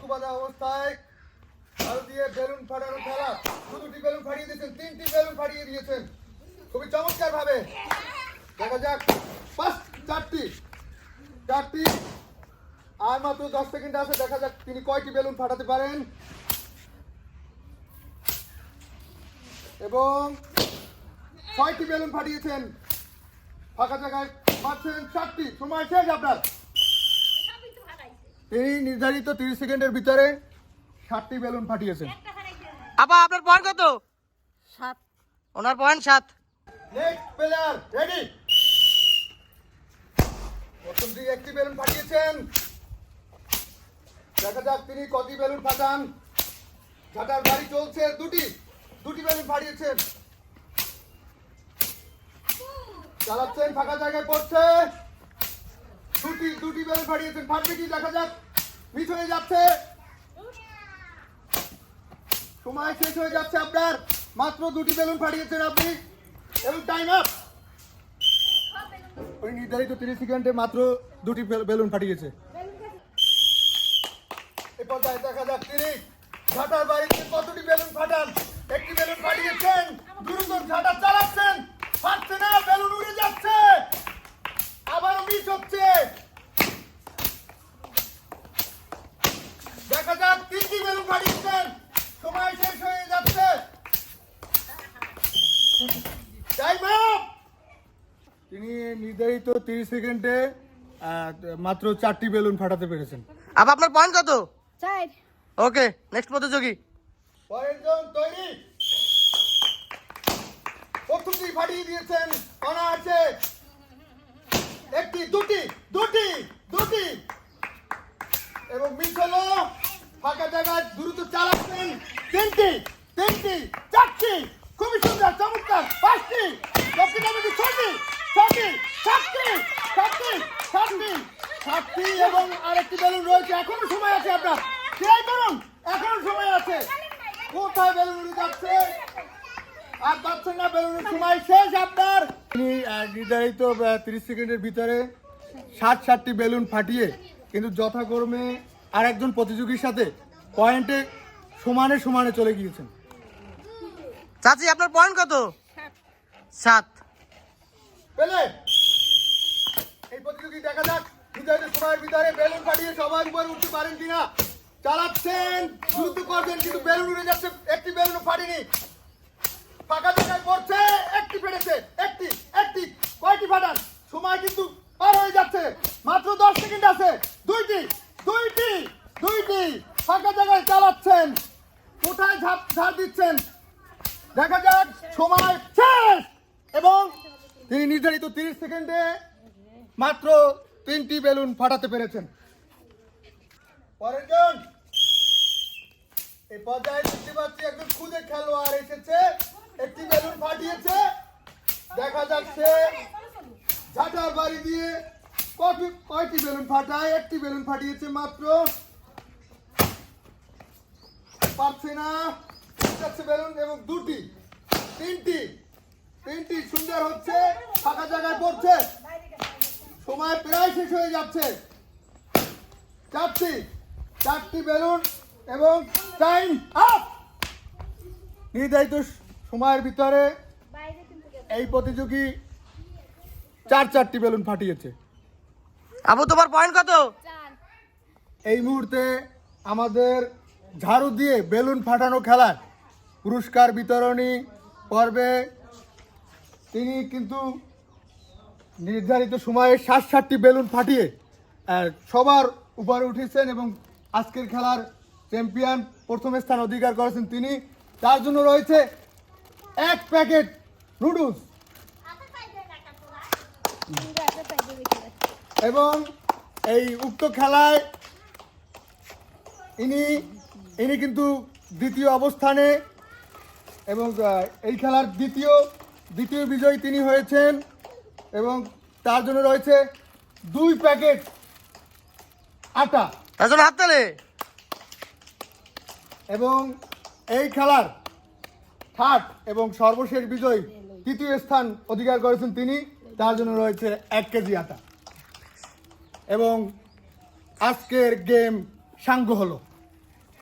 চাক্ষু বাঁধা অবস্থায় ঝাড়ু দিয়ে বেলুন ফাটানো খেলা। দুটি বেলুন ফাটিয়ে দিয়েছেন, 3টি বেলুন ফাটিয়ে দিয়েছেন খুবই চমৎকার ভাবে। দেখা যাক, 4টি আর মাত্র 10 সেকেন্ড আছে। দেখা যাক তিনি কয়টি বেলুন ফাটাতে পারেন। এবং 6টি বেলুন ফাটিয়েছেন, ফাঁকা জায়গায় পাচ্ছেন 4টি। সময় শেষ আপনার। তিনি নির্ধারিত 30 সেকেন্ডের ভিতরে 7টি বেলুন ফাটিয়েছেন। আপা আপনার পয়েন্ট কত? 7। ওনার পয়েন্ট 7। Next player ready. প্রথম দিকে একটি বেলুন ফাটিয়েছেন। দেখা যাক তিনি কতটি বেলুন ফাটান। ঝাঁটার বাড়ি চলছে। দুটি বেলুন ফাটিয়েছেন, চালাচ্ছেন, ফাঁকা জায়গায় পড়ছে। দুটি বেলুন ফাটিয়েছেন, ফাটবে কি? দেখা যাক, মিস হয়ে যাচ্ছে। সময় শেষ হয়ে যাচ্ছে আপনার। মাত্র 2টি বেলুন ফাটিয়েছেন আপনি এবং টাইম আপ। ওই নির্ধারিত 30 সেকেন্ডে মাত্র 2টি বেলুন ফাটিয়েছে। এই পর্যায়ে দেখা যাক তিনি ঝাঁটার বাড়িতে কতটি বেলুন ফাটান। একটি বেলুন ফাটিয়েছেন, দ্রুত ঝাঁটা চালাচ্ছেন, ফাটছে না, বেলুন উড়ে যাচ্ছে, আবারও মিস হচ্ছে। দেখা যাক 3টি বেলুন ফাটিয়েছেন, সময় শেষ হয়ে যাচ্ছে। Time up. তিনি নির্ধারিত 30 সেকেন্ডে মাত্র 4টি বেলুন ফাটাতে পেরেছেন। আপা আপনার পয়েন্ট কত? 4। ওকে, নেক্সট প্রতিযোগী। পরের জন তৈরি। প্রথমটি ফাটিয়ে দিয়েছেন, কণা আছে। একটি, দুটি এবং মিস হলো। ফাঁকা জায়গায় দ্রুত চালাচ্ছেন। 3টি, 4টি, খুবই সুন্দর, চমৎকার। 5টি, 7টি এবং আরেকটি বেলুন রয়েছে। এখনো সময় আছে আপনার। ট্রাই করুন, এখনো সময় আছে। কোথায় বেলুন উড়ে যাচ্ছে আর পাচ্ছেন না, বেলুনের সময় শেষ আপনার। তিনি নির্ধারিত 30 সেকেন্ডের ভিতরে 7টি বেলুন ফাটিয়ে কিন্তু যথাক্রমে আরেকজন প্রতিযোগীর সাথে পয়েন্টে সমানে চলে গিয়েছেন। চাচি আপনার পয়েন্ট কত? 7। পেলে এই প্রতিযোগী দেখা যাক নির্ধারিত সময়ের ভিতরে বেলুন ফাটিয়ে সবার উপর উঠতে পারেন কিনা। চালাচ্ছেন, দ্রুত করছেন, কিন্তু বেলুন উড়ে যাচ্ছে। একটি বেলুন ফাটেনি, ফাঁকা জায়গায় পড়ছে। একটি ফেটেছে, একটি কয়টি ফাটান? সময় কিন্তু পার হয়ে যাচ্ছে, মাত্র 10 সেকেন্ড আছে। দুইটি ফাঁকা জায়গায় চালাচ্ছেন, কোথায় ঝাড় দিচ্ছেন? দেখা যাক, সময় শেষ এবং তিনি নির্ধারিত 30 সেকেন্ডে মাত্র 3টি বেলুন ফাটাতে পেরেছেন। পরের জন। এই পর্যায়ে দেখতে পাচ্ছি একজন খুদে খেলোয়াড় এসেছে, একটি বেলুন ফাটিয়েছে। দেখা যাচ্ছে ঝাঁটার বাড়ি দিয়ে কয়টি বেলুন ফাটায়। একটি বেলুন ফাটিয়েছে মাত্র, পারছে না, যাচ্ছে বেলুন এবং তিনটি সুন্দর হচ্ছে, ফাঁকা জায়গায় পড়ছে। সময় প্রায় শেষ হয়ে যাচ্ছে। 4টি বেলুন এবং টাইম আপ। নির্ধারিত সময়ের ভিতরে এই প্রতিযোগী 4টি বেলুন ফাটিয়েছে। আপু তোমার পয়েন্ট কত? এই মুহূর্তে আমাদের ঝাড়ু দিয়ে বেলুন ফাটানো খেলার পুরস্কার বিতরণী পর্বে তিনি কিন্তু নির্ধারিত সময়ে 7টি বেলুন ফাটিয়ে সবার উপরে উঠেছেন এবং আজকের খেলার চ্যাম্পিয়ন প্রথম স্থান অধিকার করেছেন তিনি। তার জন্য রয়েছে 1 প্যাকেট নুডলস এবং এই উক্ত খেলায় ইনি কিন্তু দ্বিতীয় অবস্থানে এবং এই খেলার দ্বিতীয় বিজয়ী তিনি হয়েছেন এবং তার জন্য রয়েছে 2 প্যাকেট আটা। তার জন্য হাততালি। এবং এই খেলার থার্ড এবং সর্বশেষ বিজয়ী 3য় স্থান অধিকার করেছেন তিনি। তার জন্য রয়েছে 1 কেজি আটা এবং আজকের গেম সাঙ্গ হলো।